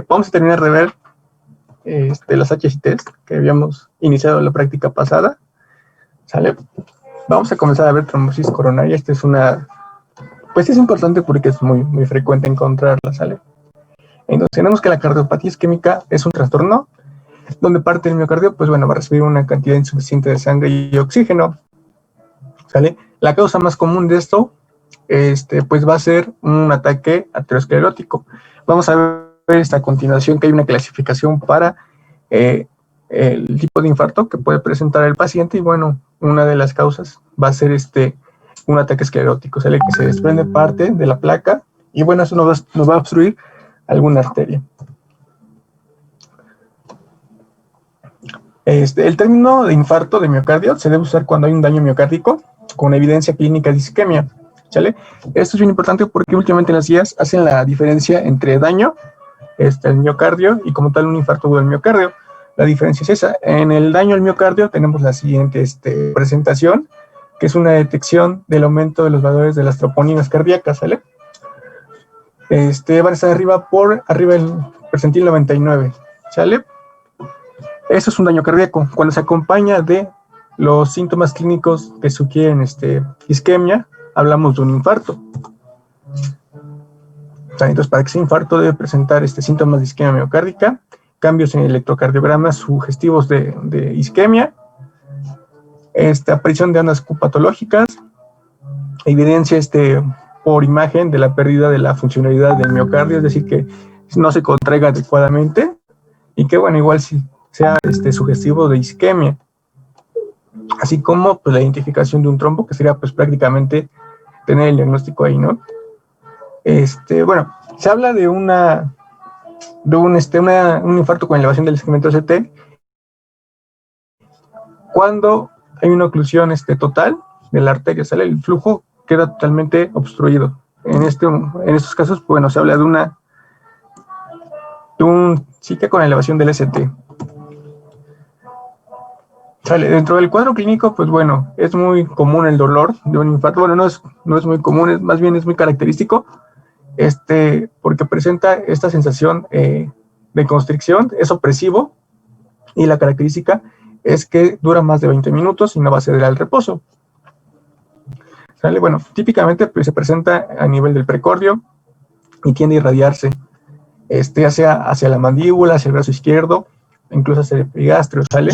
Vamos a terminar de ver las HCTs que habíamos iniciado en la práctica pasada. ¿Sale? Vamos a comenzar a ver trombosis coronaria. Esta es una, pues es importante porque es muy frecuente encontrarla, ¿sale? Entonces tenemos que la cardiopatía isquémica es un trastorno donde parte del miocardio, pues bueno, va a recibir una cantidad insuficiente de sangre y oxígeno, ¿sale? La causa más común de esto, pues va a ser un ataque aterosclerótico. Vamos a ver a continuación que hay una clasificación para el tipo de infarto que puede presentar el paciente y bueno, una de las causas va a ser un ataque esclerótico, ¿sale? Que se desprende parte de la placa y bueno, eso nos va a obstruir alguna arteria. El término de infarto de miocardio se debe usar cuando hay un daño miocárdico con evidencia clínica de isquemia, ¿sale? Esto es bien importante porque últimamente en las guías hacen la diferencia entre daño, el miocardio, y como tal un infarto del miocardio. La diferencia es esa. En el daño al miocardio tenemos la siguiente presentación, que es una detección del aumento de los valores de las troponinas cardíacas, ¿sale? Van a estar arriba del percentil 99, ¿sale? Eso es un daño cardíaco. Cuando se acompaña de los síntomas clínicos que sugieren isquemia, hablamos de un infarto. Entonces, para que sea infarto debe presentar síntomas de isquemia miocárdica, cambios en el electrocardiograma sugestivos de isquemia, aparición de ondas Q patológicas, evidencia por imagen de la pérdida de la funcionalidad del miocardio, es decir, que no se contraiga adecuadamente y que, bueno, igual si sea sugestivo de isquemia, así como pues, la identificación de un trombo, que sería pues prácticamente tener el diagnóstico ahí, ¿no? Bueno, se habla de un infarto con elevación del segmento ST cuando hay una oclusión total de la arteria, ¿sale? El flujo queda totalmente obstruido. En estos casos, bueno, se habla de un psique con elevación del ST. ¿Sale? Dentro del cuadro clínico, pues bueno, es muy común el dolor de un infarto. Bueno, no es muy común, más bien es muy característico, porque presenta esta sensación de constricción, es opresivo, y la característica es que dura más de 20 minutos y no va a ceder al reposo. ¿Sale? Bueno, típicamente pues, se presenta a nivel del precordio y tiende a irradiarse, ya sea hacia la mandíbula, hacia el brazo izquierdo, incluso hacia el epigastrio, ¿sale?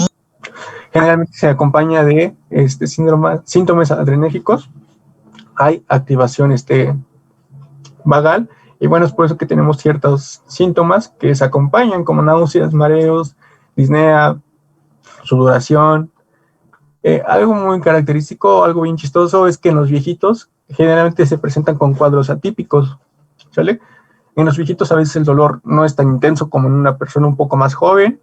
Generalmente se acompaña de síntomas adrenérgicos, hay activación vagal, y bueno, es por eso que tenemos ciertos síntomas que se acompañan, como náuseas, mareos, disnea, sudoración. Algo muy característico, algo bien chistoso, es que en los viejitos generalmente se presentan con cuadros atípicos, ¿sale? En los viejitos a veces el dolor no es tan intenso como en una persona un poco más joven,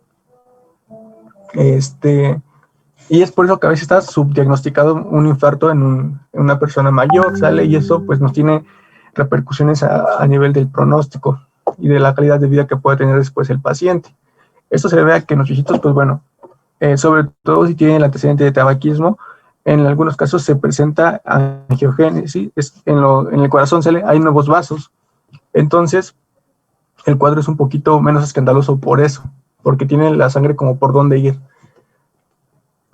y es por eso que a veces está subdiagnosticado un infarto en una persona mayor, ¿sale? Y eso pues nos tiene repercusiones a nivel del pronóstico y de la calidad de vida que puede tener después el paciente. Esto se debe a que en los viejitos, pues bueno, sobre todo si tienen el antecedente de tabaquismo, en algunos casos se presenta angiogénesis, en el corazón hay nuevos vasos. Entonces, el cuadro es un poquito menos escandaloso por eso, porque tienen la sangre como por dónde ir.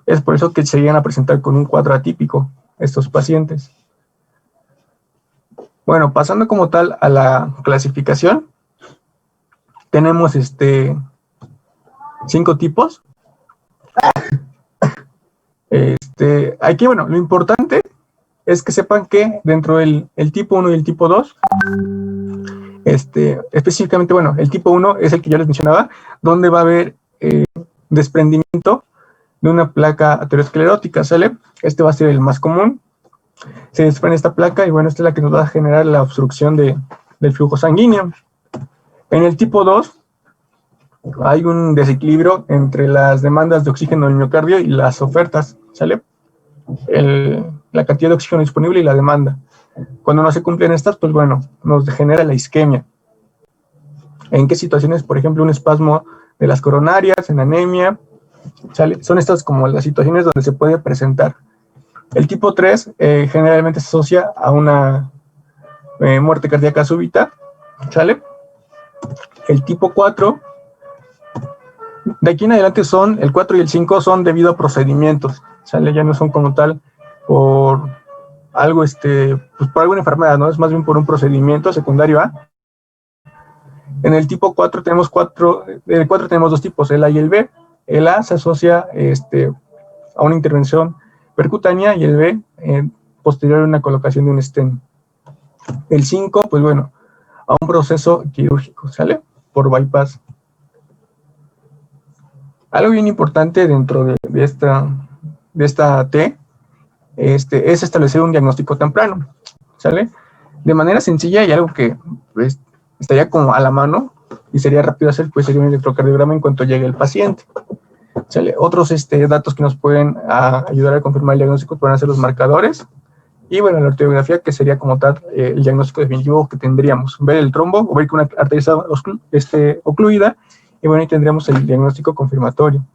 Es por eso que se llegan a presentar con un cuadro atípico estos pacientes. Bueno, pasando como tal a la clasificación, tenemos 5 tipos. Aquí, bueno, lo importante es que sepan que dentro del tipo 1 y el tipo 2, específicamente, bueno, el tipo 1 es el que yo les mencionaba, donde va a haber desprendimiento de una placa aterosclerótica, ¿sale? Va a ser el más común. Se desprende esta placa y bueno, esta es la que nos va a generar la obstrucción del flujo sanguíneo. En el tipo 2 hay un desequilibrio entre las demandas de oxígeno del miocardio y las ofertas, ¿sale? La cantidad de oxígeno disponible y la demanda. Cuando no se cumplen estas, pues bueno, nos genera la isquemia. ¿En qué situaciones? Por ejemplo, un espasmo de las coronarias, en anemia, ¿sale? Son estas como las situaciones donde se puede presentar. El tipo 3 generalmente se asocia a una muerte cardíaca súbita, ¿sale? El tipo 4, de aquí en adelante son, el 4 y el 5 son debido a procedimientos, ¿sale? Ya no son como tal por algo, pues por alguna enfermedad, ¿no? Es más bien por un procedimiento secundario A. En el tipo 4 tenemos el 4 tenemos dos tipos, el A y el B. El A se asocia a una intervención percutánea y el B posterior a una colocación de un stent. El 5, pues bueno, a un proceso quirúrgico, ¿sale? Por bypass. Algo bien importante dentro de esta T es establecer un diagnóstico temprano, ¿sale? De manera sencilla y algo que pues, estaría como a la mano y sería rápido hacer, pues sería un electrocardiograma en cuanto llegue el paciente, ¿sale? Otros datos que nos pueden ayudar a confirmar el diagnóstico pueden ser los marcadores y, bueno, la arteriografía, que sería como tal el diagnóstico definitivo que tendríamos, ver el trombo o ver que una arteria está ocluida y, bueno, ahí tendríamos el diagnóstico confirmatorio.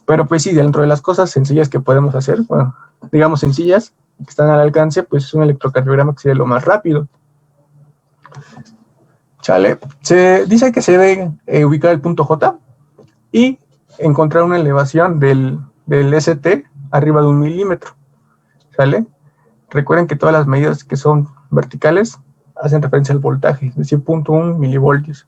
Pero pues sí, dentro de las cosas sencillas que podemos hacer, bueno, digamos sencillas, que están al alcance, pues es un electrocardiograma que sería lo más rápido. ¿Sale? Se dice que se debe ubicar el punto J y encontrar una elevación del ST arriba de 1 milímetro. ¿Sale? Recuerden que todas las medidas que son verticales hacen referencia al voltaje, es decir, 0.1 milivoltios.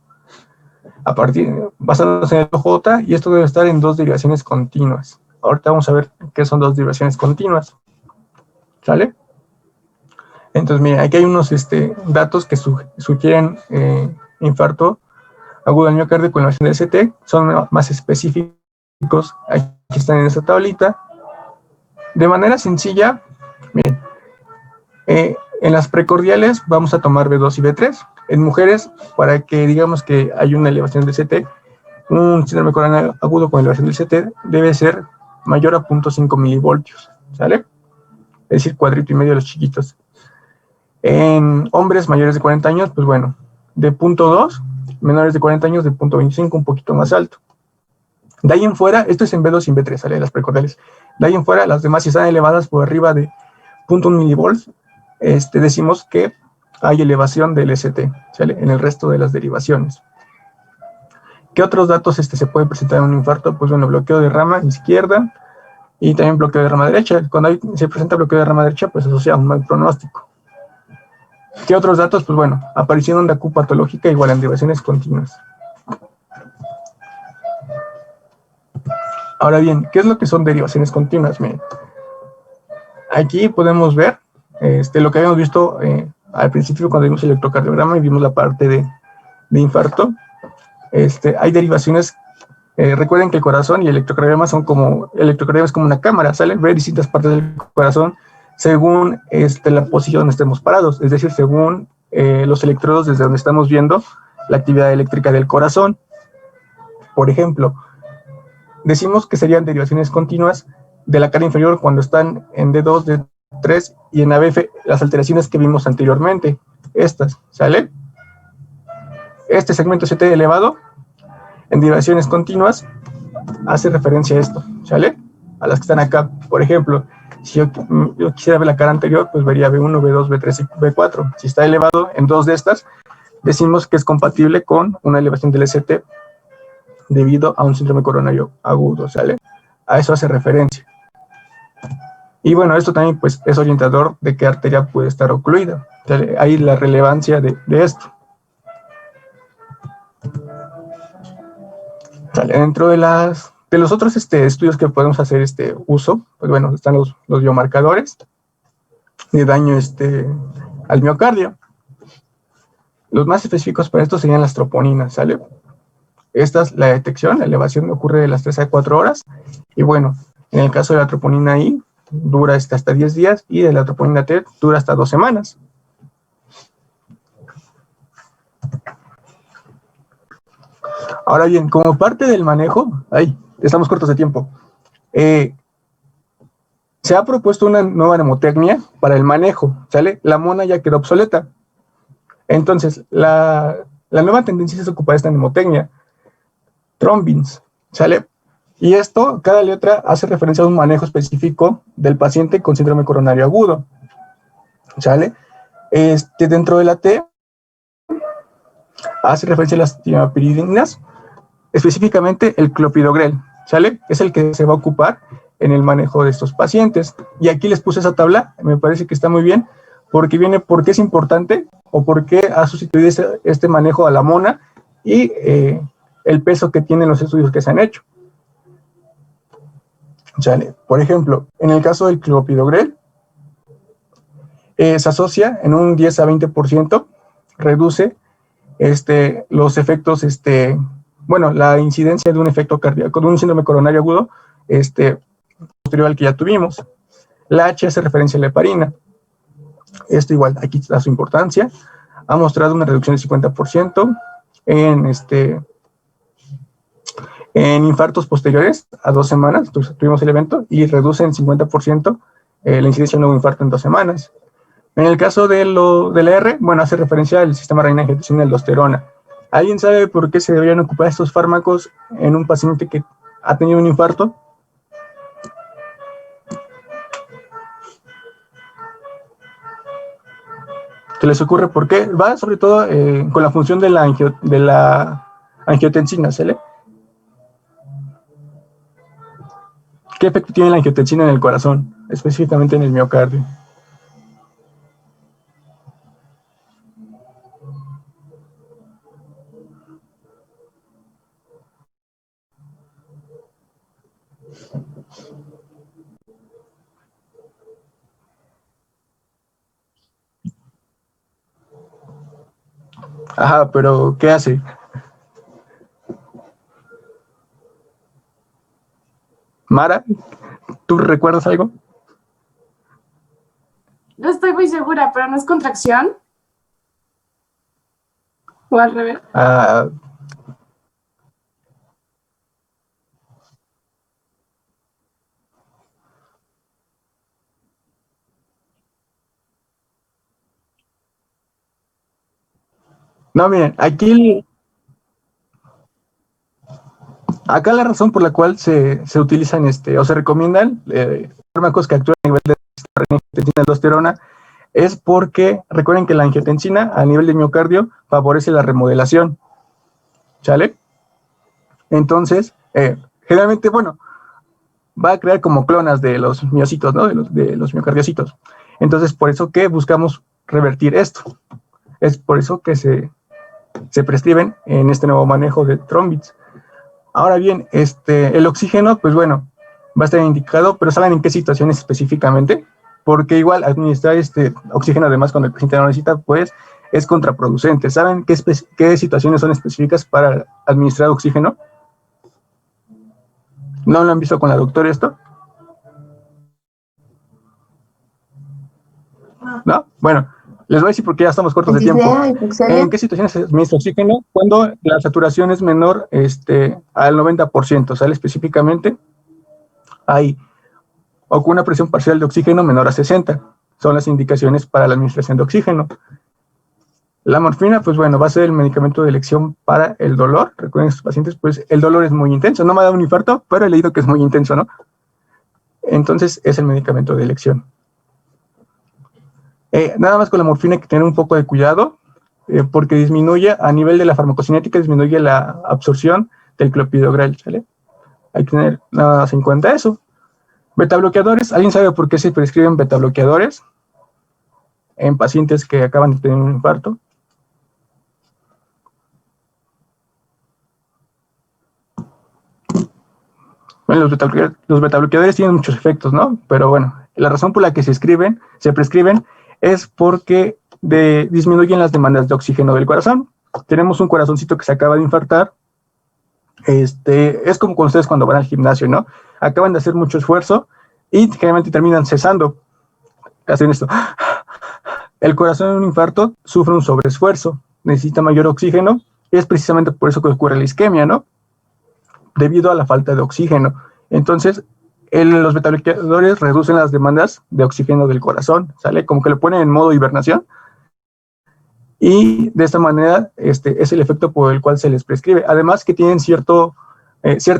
Basándose en el J, y esto debe estar en 2 derivaciones continuas. Ahorita vamos a ver qué son 2 derivaciones continuas. ¿Sale? Entonces, mira, aquí hay unos datos que sugieren infarto agudo del miocardio con elevación del ST, son más específicos, aquí están en esta tablita. De manera sencilla, miren, en las precordiales vamos a tomar B2 y B3. En mujeres, para que digamos que hay una elevación del CT, un síndrome coronario agudo con elevación del CT debe ser mayor a 0.5 milivoltios, ¿sale? Es decir, cuadrito y medio de los chiquitos. En hombres mayores de 40 años, pues bueno, de 0.2, menores de 40 años de 0.25, un poquito más alto. De ahí en fuera, esto es en B2 y en B3, ¿sale? Las precordiales. De ahí en fuera, las demás, si están elevadas por arriba de 0.1 milivolts, decimos que hay elevación del ST, ¿sale? En el resto de las derivaciones. ¿Qué otros datos se pueden presentar en un infarto? Pues bueno, bloqueo de rama izquierda y también bloqueo de rama derecha. Cuando se presenta bloqueo de rama derecha, pues asocia a un mal pronóstico. ¿Qué otros datos? Pues bueno, aparición de AQ patológica igual en derivaciones continuas. Ahora bien, ¿qué es lo que son derivaciones continuas? Miren, aquí podemos ver lo que habíamos visto al principio cuando vimos el electrocardiograma y vimos la parte de infarto. Hay derivaciones, recuerden que el corazón y el electrocardiograma son como, el electrocardiograma es como una cámara, ¿sale? Ver distintas partes del corazón según la posición donde estemos parados, es decir, según los electrodos desde donde estamos viendo la actividad eléctrica del corazón. Por ejemplo, decimos que serían derivaciones continuas de la cara inferior cuando están en D2, D3 y en ABF las alteraciones que vimos anteriormente, estas, ¿sale? Este segmento CT elevado en derivaciones continuas hace referencia a esto, ¿sale? A las que están acá. Por ejemplo, si yo quisiera ver la cara anterior, pues vería B1, B2, B3 y B4. Si está elevado en dos de estas, decimos que es compatible con una elevación del ST debido a un síndrome coronario agudo, ¿sale? A eso hace referencia. Y bueno, esto también pues es orientador de qué arteria puede estar ocluida. ¿Sale? Ahí la relevancia de esto. ¿Sale? Dentro de los otros estudios que podemos hacer uso, pues bueno, están los biomarcadores de daño al miocardio. Los más específicos para esto serían las troponinas, ¿sale? Esta es la detección, la elevación ocurre de las 3 a 4 horas, y bueno, en el caso de la troponina I, dura hasta 10 días, y de la troponina T dura hasta 2 semanas. Ahora bien, como parte del manejo, estamos cortos de tiempo, se ha propuesto una nueva mnemotecnia para el manejo, ¿sale? La mona ya quedó obsoleta. Entonces, la nueva tendencia es ocupar esta mnemotecnia, Thrombins, ¿sale? Y esto, cada letra hace referencia a un manejo específico del paciente con síndrome coronario agudo, ¿sale? Dentro de la T hace referencia a las timapiridinas, específicamente el clopidogrel, ¿sale? Es el que se va a ocupar en el manejo de estos pacientes. Y aquí les puse esa tabla, me parece que está muy bien, porque viene por qué es importante o por qué ha sustituido este manejo a la mona y el peso que tienen los estudios que se han hecho. ¿Sale? Por ejemplo, en el caso del clopidogrel, se asocia en un 10 a 20%, reduce los efectos, bueno, la incidencia de un efecto cardíaco, de un síndrome coronario agudo, posterior al que ya tuvimos. La H hace referencia a la heparina. Esto igual, aquí da su importancia. Ha mostrado una reducción del 50% en infartos posteriores a 2 semanas, tuvimos el evento, y reduce en 50% la incidencia de un nuevo infarto en 2 semanas. En el caso de la R, bueno, hace referencia al sistema renina-angiotensina y aldosterona. ¿Alguien sabe por qué se deberían ocupar estos fármacos en un paciente que ha tenido un infarto? ¿Se les ocurre por qué? Va sobre todo con la función de la angiotensina, ¿sale? ¿Qué efecto tiene la angiotensina en el corazón, específicamente en el miocardio? Ajá, pero ¿qué hace? Mara, ¿tú recuerdas algo? No estoy muy segura, pero ¿no es contracción? ¿O al revés? No, miren, acá la razón por la cual se utilizan o se recomiendan fármacos que actúan a nivel de angiotensina y aldosterona es porque recuerden que la angiotensina a nivel de miocardio favorece la remodelación, ¿sale? Entonces, generalmente, bueno, va a crear como clonas de los miocitos, ¿no? De los miocardiocitos. Entonces, por eso que buscamos revertir esto. Es por eso que se prescriben en este nuevo manejo de trombitis. Ahora bien, el oxígeno, pues bueno, va a estar indicado, pero ¿saben en qué situaciones específicamente? Porque igual administrar oxígeno, además cuando el paciente no necesita, pues es contraproducente. ¿Saben qué situaciones son específicas para administrar oxígeno? ¿No lo han visto con la doctora esto? ¿No? Bueno, les voy a decir porque ya estamos cortos de tiempo. ¿En qué situaciones se administra oxígeno? Cuando la saturación es menor al 90%, ¿sale? Específicamente, ahí. O con una presión parcial de oxígeno menor a 60. Son las indicaciones para la administración de oxígeno. La morfina, pues bueno, va a ser el medicamento de elección para el dolor. Recuerden, estos pacientes, pues el dolor es muy intenso. No me ha dado un infarto, pero he leído que es muy intenso, ¿no? Entonces, es el medicamento de elección. Nada más con la morfina hay que tener un poco de cuidado, porque disminuye, a nivel de la farmacocinética, disminuye la absorción del clopidogrel, ¿sale? Hay que tener nada más en cuenta eso. Betabloqueadores, ¿alguien sabe por qué se prescriben betabloqueadores en pacientes que acaban de tener un infarto? Bueno, los betabloqueadores tienen muchos efectos, ¿no? Pero bueno, la razón por la que se prescriben es porque disminuyen las demandas de oxígeno del corazón. Tenemos un corazoncito que se acaba de infartar. Es como con ustedes cuando van al gimnasio, ¿no? Acaban de hacer mucho esfuerzo y generalmente terminan cesando. Hacen esto. El corazón en un infarto sufre un sobreesfuerzo, necesita mayor oxígeno, y es precisamente por eso que ocurre la isquemia, ¿no? Debido a la falta de oxígeno. Entonces, los betabloqueadores reducen las demandas de oxígeno del corazón, ¿sale? Como que lo ponen en modo hibernación, y de esta manera es el efecto por el cual se les prescribe. Además que tienen cierta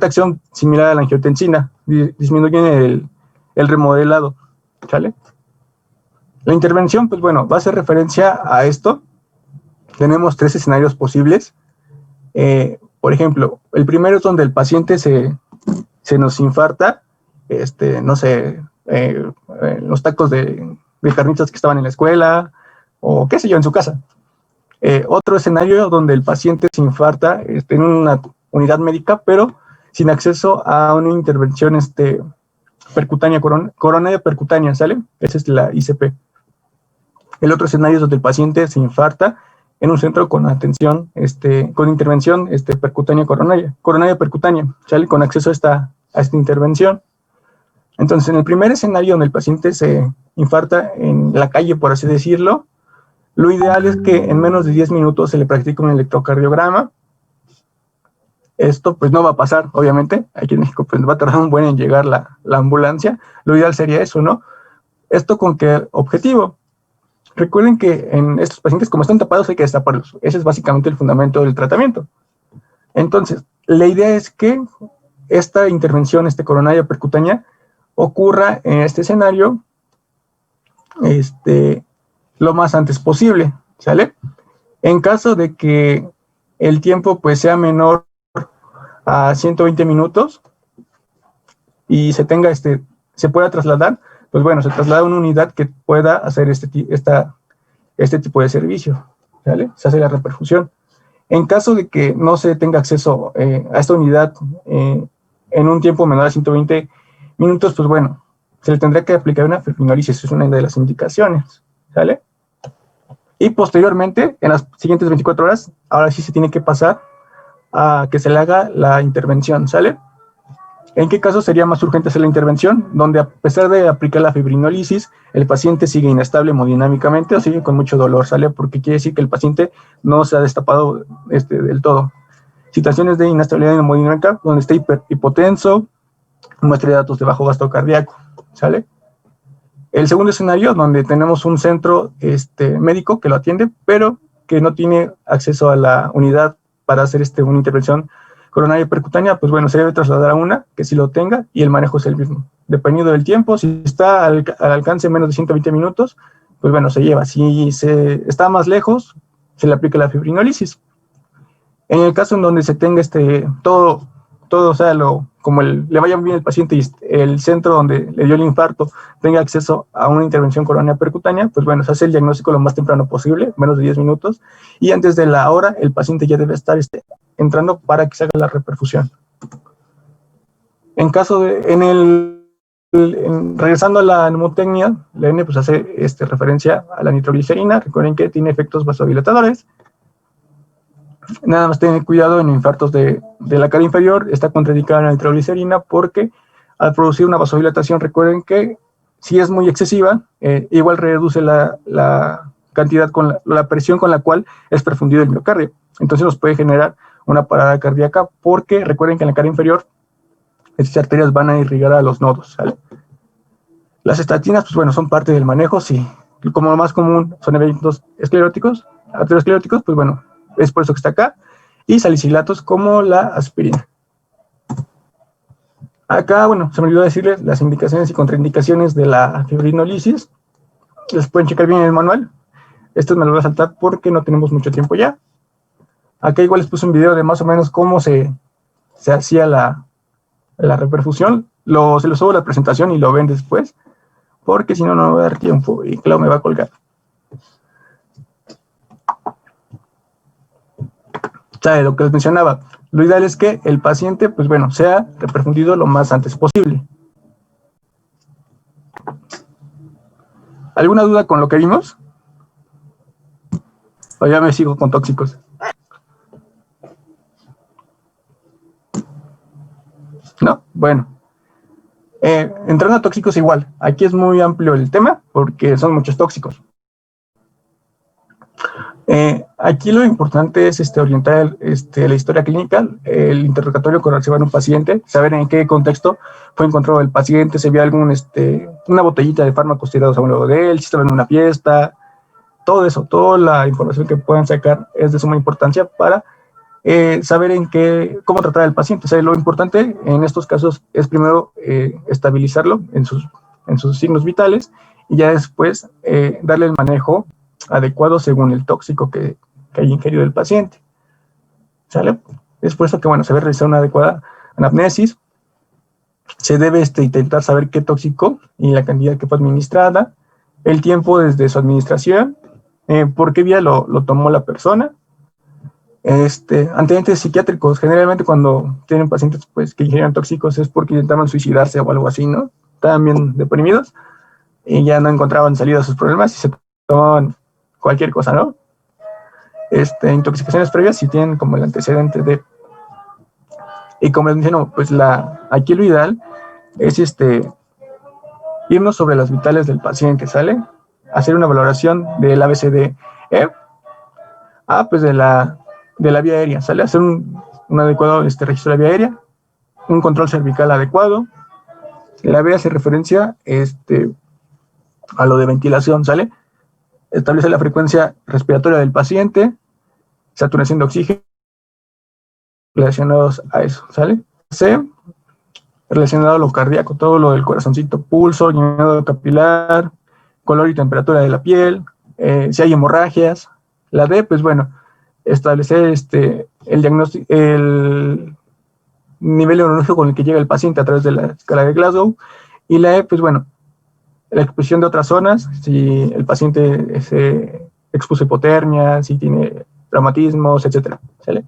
acción similar a la angiotensina, disminuyen el remodelado, ¿sale? La intervención, pues bueno, va a hacer referencia a esto. tenemos 3 escenarios posibles. Por ejemplo, el primero es donde el paciente se nos infarta, no sé, los tacos de carnitas que estaban en la escuela, o qué sé yo, en su casa. Otro escenario donde el paciente se infarta en una unidad médica, pero sin acceso a una intervención percutánea, coronaria percutánea, ¿sale? Esa es la ICP. El otro escenario es donde el paciente se infarta en un centro con atención, con intervención percutánea coronaria percutánea, ¿sale? Con acceso a esta intervención. Entonces, en el primer escenario donde el paciente se infarta en la calle, por así decirlo, lo ideal es que en menos de 10 minutos se le practique un electrocardiograma. Esto pues no va a pasar, obviamente. Aquí en México pues va a tardar un buen en llegar la ambulancia. Lo ideal sería eso, ¿no? ¿Esto con qué objetivo? Recuerden que en estos pacientes, como están tapados, hay que destaparlos. Ese es básicamente el fundamento del tratamiento. Entonces, la idea es que esta intervención, coronaria percutánea, ocurra en este escenario lo más antes posible, ¿sale? En caso de que el tiempo pues sea menor a 120 minutos y se pueda trasladar, pues bueno, se traslada a una unidad que pueda hacer este tipo de servicio, ¿sale? Se hace la reperfusión. En caso de que no se tenga acceso a esta unidad en un tiempo menor a 120 minutos, pues bueno, se le tendrá que aplicar una fibrinólisis, es una de las indicaciones, ¿sale? Y posteriormente, en las siguientes 24 horas, ahora sí se tiene que pasar a que se le haga la intervención, ¿sale? ¿En qué caso sería más urgente hacer la intervención? Donde a pesar de aplicar la fibrinólisis, el paciente sigue inestable hemodinámicamente o sigue con mucho dolor, ¿sale? Porque quiere decir que el paciente no se ha destapado del todo. Situaciones de inestabilidad hemodinámica, donde está hipotenso, muestra de datos de bajo gasto cardíaco, ¿sale? El segundo escenario, donde tenemos un centro médico que lo atiende, pero que no tiene acceso a la unidad para hacer una intervención coronaria percutánea, pues bueno, se debe trasladar a una que sí lo tenga y el manejo es el mismo. Dependiendo del tiempo, si está al alcance menos de 120 minutos, pues bueno, se lleva. Si está más lejos, se le aplica la fibrinólisis. En el caso en donde se tenga todo, o sea, como le vaya bien el paciente y el centro donde le dio el infarto tenga acceso a una intervención coronaria percutánea, pues bueno, se hace el diagnóstico lo más temprano posible, menos de 10 minutos, y antes de la hora el paciente ya debe estar entrando para que se haga la reperfusión. En caso regresando a la neumotecnia, la N pues hace referencia a la nitroglicerina. Recuerden que tiene efectos vasodilatadores. Nada más tener cuidado en infartos de la cara inferior, está contraindicada la nitroglicerina porque al producir una vasodilatación, recuerden que si es muy excesiva, igual reduce la cantidad la presión con la cual es perfundido el miocardio. Entonces nos puede generar una parada cardíaca porque recuerden que en la cara inferior estas arterias van a irrigar a los nodos, ¿sale? Las estatinas, pues bueno, son parte del manejo, sí. Como lo más común son eventos escleróticos, arterioscleróticos, pues bueno, es por eso que está acá, y salicilatos como la aspirina. Acá, bueno, se me olvidó decirles las indicaciones y contraindicaciones de la fibrinólisis. Las pueden checar bien en el manual. Estos me los voy a saltar porque no tenemos mucho tiempo ya. Acá igual les puse un video de más o menos cómo se hacía la reperfusión. Se los subo a la presentación y lo ven después, porque si no, no me va a dar tiempo y claro, me va a colgar. ¿Sabe? Lo que les mencionaba, lo ideal es que el paciente, pues bueno, sea reperfundido lo más antes posible. ¿Alguna duda con lo que vimos? O ya me sigo con tóxicos. ¿No? Bueno. Entrando a tóxicos igual. Aquí es muy amplio el tema porque son muchos tóxicos. Aquí lo importante es orientar la historia clínica, el interrogatorio con el un paciente, saber en qué contexto fue encontrado el paciente, si había una botellita de fármacos tirados a un lado de él, si estaba en una fiesta, todo eso, toda la información que puedan sacar es de suma importancia para saber cómo tratar al paciente. O sea, lo importante en estos casos es primero estabilizarlo en sus signos vitales y ya después darle el manejo adecuado según el tóxico que que haya ingerido el paciente. ¿Sale? Es por eso que, bueno, se debe realizar una adecuada anamnesis. Se debe intentar saber qué tóxico y la cantidad que fue administrada, el tiempo desde su administración, por qué vía lo tomó la persona. Antecedentes psiquiátricos, generalmente cuando tienen pacientes pues, que ingieren tóxicos es porque intentaban suicidarse o algo así, ¿no? Estaban bien deprimidos y ya no encontraban salida a sus problemas y se tomaban cualquier cosa, ¿no? Intoxicaciones previas si tienen como el antecedente de... Y como les menciono, pues aquí lo ideal es irnos sobre las vitales del paciente, ¿sale? Hacer una valoración del ABCDE, pues de la vía aérea, ¿sale? Hacer un adecuado registro de la vía aérea, un control cervical adecuado. La vía hace referencia a lo de ventilación, ¿sale? Establece la frecuencia respiratoria del paciente, saturación de oxígeno, relacionados a eso, ¿sale? C, relacionado a lo cardíaco, todo lo del corazoncito, pulso, llenado capilar, color y temperatura de la piel, si hay hemorragias. La D, pues bueno, establecer el diagnóstico, el nivel neurológico con el que llega el paciente a través de la escala de Glasgow. Y la E, pues bueno, la exposición de otras zonas, si el paciente se expuso a hipotermia, si tiene traumatismos, etcétera, ¿sale?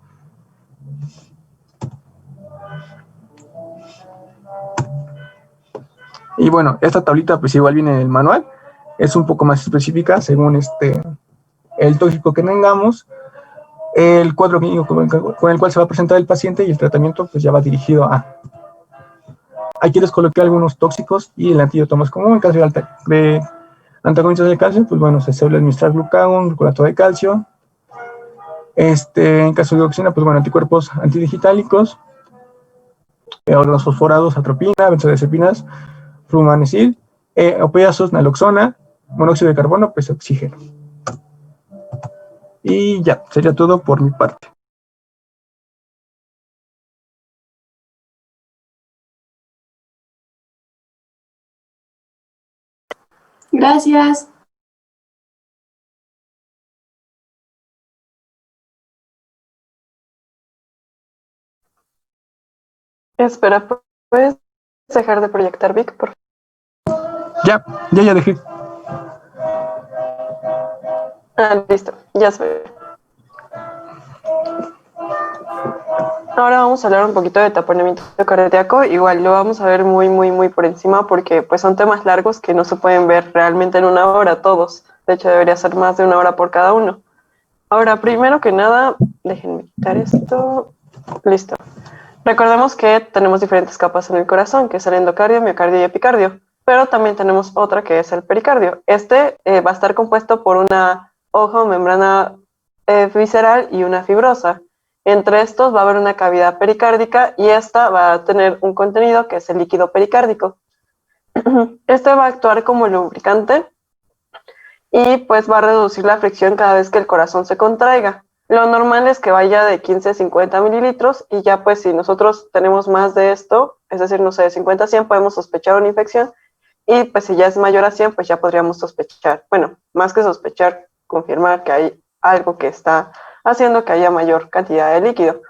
Y bueno, esta tablita pues igual viene en el manual, es un poco más específica según el tóxico que tengamos, el cuadro clínico con el cual se va a presentar el paciente y el tratamiento pues ya va dirigido a... Aquí les coloqué algunos tóxicos y el antídoto más común. En caso de antagonistas del calcio, pues bueno, se suele administrar glucagón, glucolato de calcio. En caso de dioxina, pues bueno, anticuerpos antidigitálicos, órganos fosforados, atropina, benzodiazepinas, flumanesil, opiáceos, naloxona, monóxido de carbono, pues oxígeno. Y ya, sería todo por mi parte. Gracias. Espera, ¿puedes dejar de proyectar, Vic, por favor? Ya dejé. Listo, ya se ve. Ahora vamos a hablar un poquito de taponamiento cardíaco. Igual lo vamos a ver muy por encima porque pues son temas largos que no se pueden ver realmente en una hora todos. De hecho, debería ser más de una hora por cada uno. Ahora, primero que nada, déjenme quitar esto. Listo. Recordemos que tenemos diferentes capas en el corazón, que es el endocardio, miocardio y epicardio. Pero también tenemos otra que es el pericardio. Va a estar compuesto por una hoja o membrana visceral y una fibrosa. Entre estos va a haber una cavidad pericárdica y esta va a tener un contenido que es el líquido pericárdico. Este va a actuar como lubricante y pues va a reducir la fricción cada vez que el corazón se contraiga. Lo normal es que vaya de 15 a 50 mililitros y ya pues si nosotros tenemos más de esto, es decir, no sé, de 50 a 100 podemos sospechar una infección y pues si ya es mayor a 100 pues ya podríamos sospechar, bueno, más que sospechar, confirmar que hay algo que está haciendo que haya mayor cantidad de líquido.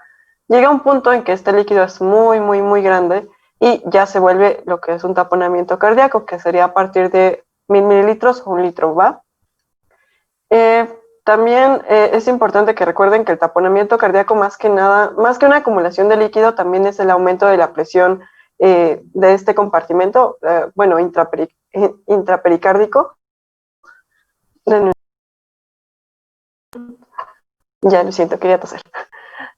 Llega un punto en que este líquido es muy grande y ya se vuelve lo que es un taponamiento cardíaco, que sería a partir de 1000 mililitros o 1 litro, ¿va? También es importante que recuerden que el taponamiento cardíaco más que nada, más que una acumulación de líquido, también es el aumento de la presión de este compartimento, bueno, intrapericárdico. Ya lo siento, quería toser.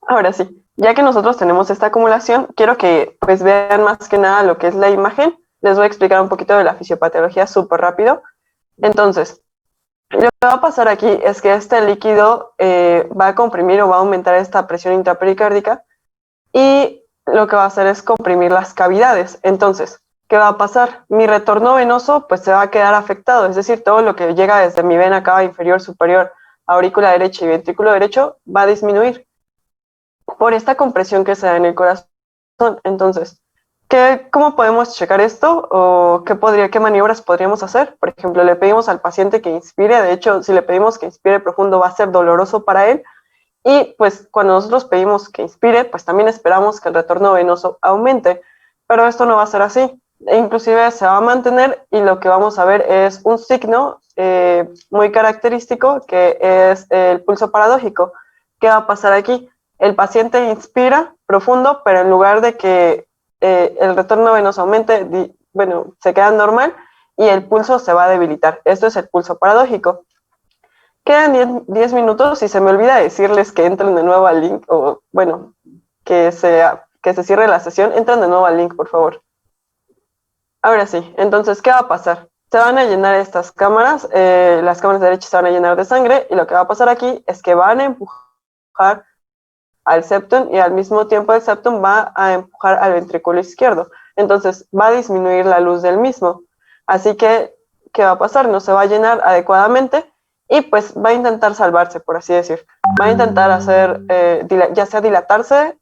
Ahora sí, ya que nosotros tenemos esta acumulación, quiero que pues vean más que nada lo que es la imagen. Les voy a explicar un poquito de la fisiopatología súper rápido. Entonces, lo que va a pasar aquí es que este líquido va a comprimir o va a aumentar esta presión intrapericárdica y lo que va a hacer es comprimir las cavidades. Entonces, ¿qué va a pasar? Mi retorno venoso pues se va a quedar afectado, es decir, todo lo que llega desde mi vena cava inferior superior, aurícula derecha y ventrículo derecho va a disminuir por esta compresión que se da en el corazón. Entonces, ¿Cómo podemos checar esto? ¿O qué maniobras podríamos hacer? Por ejemplo, le pedimos al paciente que inspire. De hecho, si le pedimos que inspire profundo, va a ser doloroso para él. Y pues cuando nosotros pedimos que inspire, pues también esperamos que el retorno venoso aumente. Pero esto no va a ser así. E inclusive se va a mantener y lo que vamos a ver es un signo muy característico que es el pulso paradójico. ¿Qué va a pasar aquí? El paciente inspira profundo, pero en lugar de que el retorno venoso aumente, bueno, se queda normal y el pulso se va a debilitar. Esto es el pulso paradójico. Quedan 10 minutos y se me olvida decirles que entren de nuevo al link, o bueno, que se cierre la sesión. Entren de nuevo al link, por favor. Ahora sí, entonces, ¿qué va a pasar? Se van a llenar estas cámaras, las cámaras derechas se van a llenar de sangre, y lo que va a pasar aquí es que van a empujar al septum y al mismo tiempo el septum va a empujar al ventrículo izquierdo. Entonces va a disminuir la luz del mismo. Así que, ¿qué va a pasar? No se va a llenar adecuadamente y pues va a intentar salvarse, por así decir. Va a intentar hacer, ya sea dilatarse,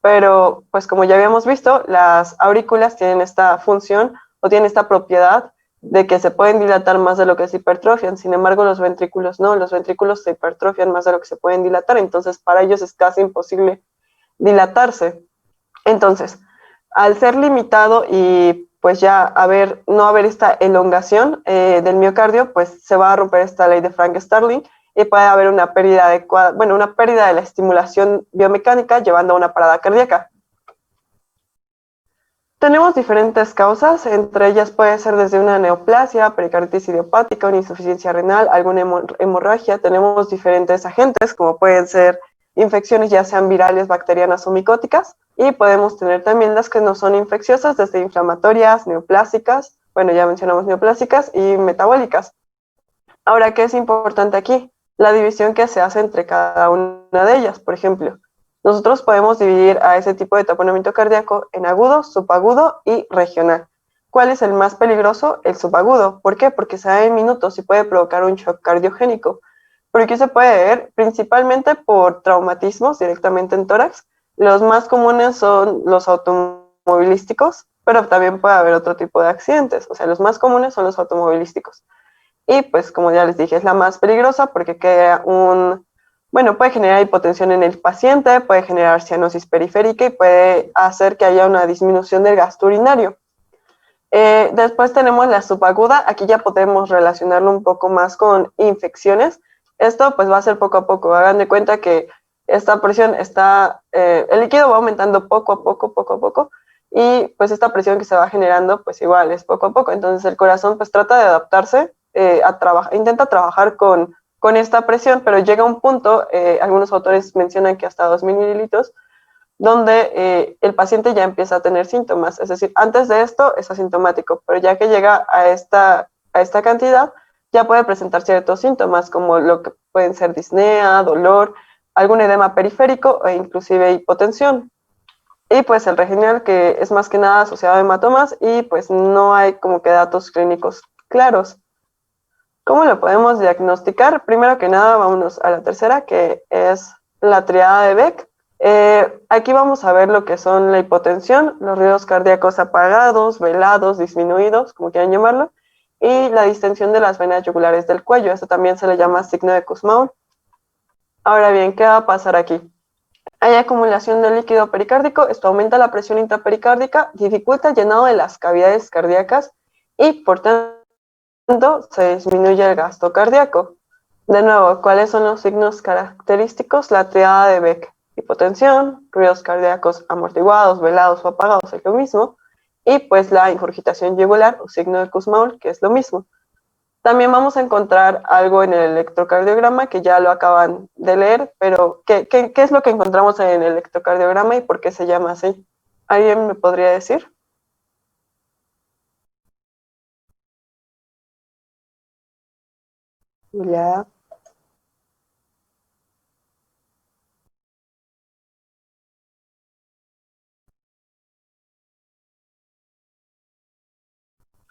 pero pues como ya habíamos visto, las aurículas tienen esta función o tienen esta propiedad de que se pueden dilatar más de lo que se hipertrofian. Sin embargo, los ventrículos no, los ventrículos se hipertrofian más de lo que se pueden dilatar, entonces para ellos es casi imposible dilatarse. Entonces, al ser limitado y pues ya no haber esta elongación del miocardio, pues se va a romper esta ley de Frank-Starling y puede haber una pérdida adecuada, bueno, una pérdida de la estimulación biomecánica llevando a una parada cardíaca. Tenemos diferentes causas, entre ellas puede ser desde una neoplasia, pericarditis idiopática, una insuficiencia renal, alguna hemorragia. Tenemos diferentes agentes, como pueden ser infecciones ya sean virales, bacterianas o micóticas, y podemos tener también las que no son infecciosas, desde inflamatorias, neoplásicas, bueno, ya mencionamos neoplásicas y metabólicas. Ahora, ¿qué es importante aquí? La división que se hace entre cada una de ellas. Por ejemplo, nosotros podemos dividir a ese tipo de taponamiento cardíaco en agudo, subagudo y regional. ¿Cuál es el más peligroso? El subagudo. ¿Por qué? Porque se da en minutos y puede provocar un shock cardiogénico. Pero aquí se puede ver principalmente por traumatismos directamente en tórax. Los más comunes son los automovilísticos, pero también puede haber otro tipo de accidentes. O sea, los más comunes son los automovilísticos. Y pues como ya les dije, es la más peligrosa porque puede generar hipotensión en el paciente, puede generar cianosis periférica y puede hacer que haya una disminución del gasto urinario. Después tenemos la subaguda, aquí ya podemos relacionarlo un poco más con infecciones. Esto pues va a ser poco a poco, hagan de cuenta que esta presión el líquido va aumentando poco a poco, y pues esta presión que se va generando pues igual es poco a poco, entonces el corazón pues trata de adaptarse, intenta trabajar con esta presión, pero llega un punto, algunos autores mencionan que hasta 2000 mililitros, donde el paciente ya empieza a tener síntomas, es decir, antes de esto es asintomático, pero ya que llega a esta cantidad, ya puede presentar ciertos síntomas, como lo que pueden ser disnea, dolor, algún edema periférico e inclusive hipotensión. Y pues el regional, que es más que nada asociado a hematomas y pues no hay como que datos clínicos claros. ¿Cómo lo podemos diagnosticar? Primero que nada, vámonos a la tercera, que es la triada de Beck. Aquí vamos a ver lo que son la hipotensión, los ruidos cardíacos apagados, velados, disminuidos, como quieran llamarlo, y la distensión de las venas yugulares del cuello. Esto también se le llama signo de Kussmaul. Ahora bien, ¿qué va a pasar aquí? Hay acumulación de líquido pericárdico, esto aumenta la presión intrapericárdica, dificulta el llenado de las cavidades cardíacas y, por tanto, se disminuye el gasto cardíaco. De nuevo, ¿cuáles son los signos característicos? La triada de Beck: hipotensión, ruidos cardíacos amortiguados, velados o apagados, es lo mismo, y pues la ingurgitación yugular o signo de Kussmaul, que es lo mismo. También vamos a encontrar algo en el electrocardiograma que ya lo acaban de leer, pero ¿qué es lo que encontramos en el electrocardiograma y por qué se llama así? ¿Alguien me podría decir? Ya.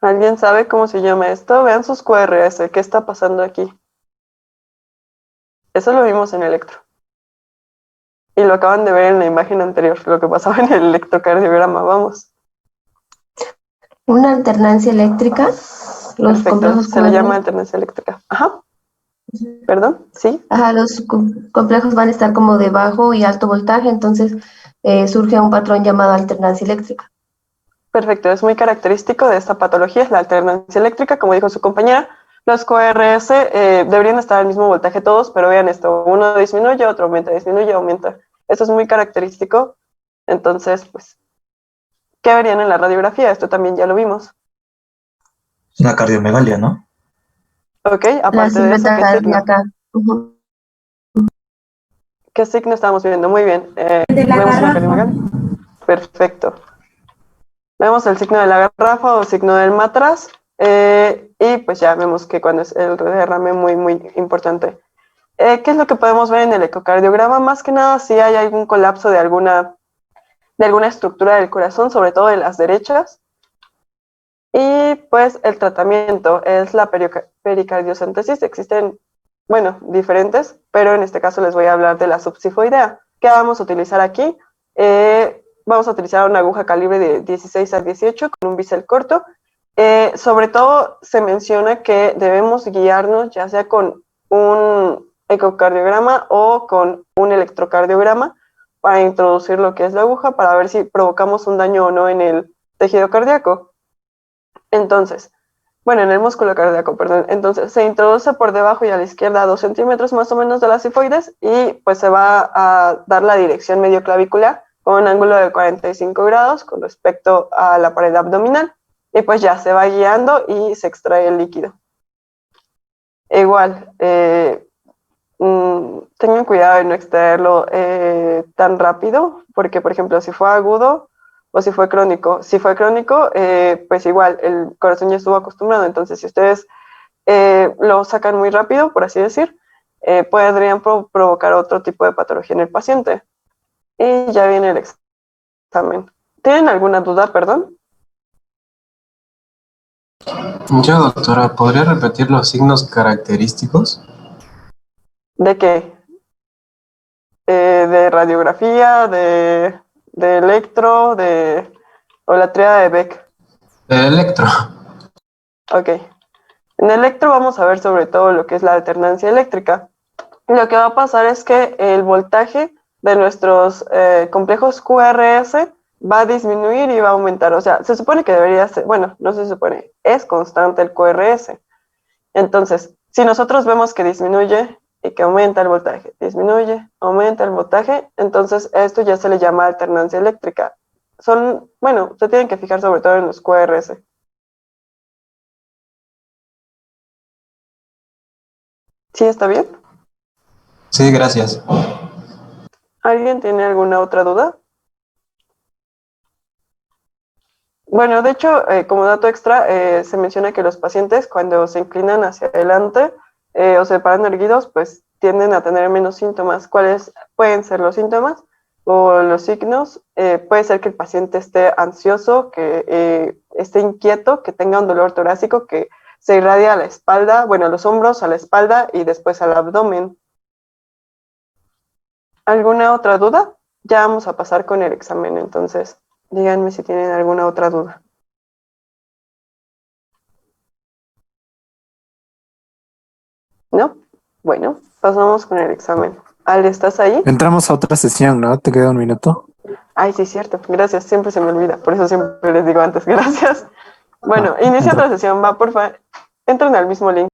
¿Alguien sabe cómo se llama esto? Vean sus QRS, ¿qué está pasando aquí? Eso lo vimos en electro. Y lo acaban de ver en la imagen anterior, lo que pasaba en el electrocardiograma, vamos. Una alternancia eléctrica. Los Perfecto, complejos se le QR. llama alternancia eléctrica. Ajá, perdón, sí. Ajá, los complejos van a estar como de bajo y alto voltaje, entonces surge un patrón llamado alternancia eléctrica. Perfecto, es muy característico de esta patología, es la alternancia eléctrica, como dijo su compañera. Los QRS deberían estar al mismo voltaje todos, pero vean esto, uno disminuye, otro aumenta, disminuye, aumenta. Esto es muy característico. Entonces, pues, ¿qué verían en la radiografía? Esto también ya lo vimos. Es una cardiomegalia, ¿no? Ok, La aparte de eso, silueta ¿qué signo? cardíaca. Ujú. ¿Qué signo estamos viendo? Muy bien. De la ¿Vemos una garrafa. cardiomegalia? Perfecto. Vemos el signo de la garrafa o signo del matraz. Y pues ya vemos que cuando es el derrame muy, muy importante. ¿Qué es lo que podemos ver en el ecocardiograma? Más que nada, si hay algún colapso de alguna estructura del corazón, sobre todo de las derechas. Y pues el tratamiento es la pericardiocentesis. Existen, bueno, diferentes, pero en este caso les voy a hablar de la subsifoidea. ¿Qué vamos a utilizar aquí? Vamos a utilizar una aguja calibre de 16 a 18 con un bisel corto. Sobre todo se menciona que debemos guiarnos ya sea con un ecocardiograma o con un electrocardiograma para introducir lo que es la aguja para ver si provocamos un daño o no en el tejido cardíaco. Entonces, bueno, en el músculo cardíaco, perdón. Entonces, se introduce por debajo y a la izquierda 2 centímetros más o menos de la sifoides y pues se va a dar la dirección medioclavicular con un ángulo de 45 grados con respecto a la pared abdominal. Y pues ya se va guiando y se extrae el líquido. Igual, tengan cuidado de no extraerlo tan rápido, porque por ejemplo, si fue agudo o si fue crónico, pues igual el corazón ya estuvo acostumbrado, entonces si ustedes lo sacan muy rápido, por así decir, podrían provocar otro tipo de patología en el paciente. Y ya viene el examen. ¿Tienen alguna duda, perdón? Yo, doctora, ¿podría repetir los signos característicos? ¿De qué? ¿De radiografía, de electro, o la tríada de Beck? Electro. Ok. En electro vamos a ver sobre todo lo que es la alternancia eléctrica. Lo que va a pasar es que el voltaje de nuestros complejos QRS va a disminuir y va a aumentar. O sea, se supone que debería ser, bueno, no se supone, es constante el QRS. Entonces, si nosotros vemos que disminuye y que aumenta el voltaje, disminuye, aumenta el voltaje, entonces esto ya se le llama alternancia eléctrica. Bueno, se tienen que fijar sobre todo en los QRS. ¿Sí está bien? Sí, gracias. ¿Alguien tiene alguna otra duda? Bueno, de hecho, como dato extra, se menciona que los pacientes cuando se inclinan hacia adelante o se paran erguidos, pues tienden a tener menos síntomas. ¿Cuáles pueden ser los síntomas o los signos? Puede ser que el paciente esté ansioso, que esté inquieto, que tenga un dolor torácico que se irradia a la espalda, bueno, a los hombros, a la espalda y después al abdomen. ¿Alguna otra duda? Ya vamos a pasar con el examen, entonces díganme si tienen alguna otra duda. ¿No? Bueno, pasamos con el examen. Ale, ¿estás ahí? Entramos a otra sesión, ¿no? ¿Te queda un minuto? Ay, sí, cierto. Gracias, siempre se me olvida. Por eso siempre les digo antes, gracias. Bueno, inicia entra. otra sesión. Va, porfa. Entren al mismo link.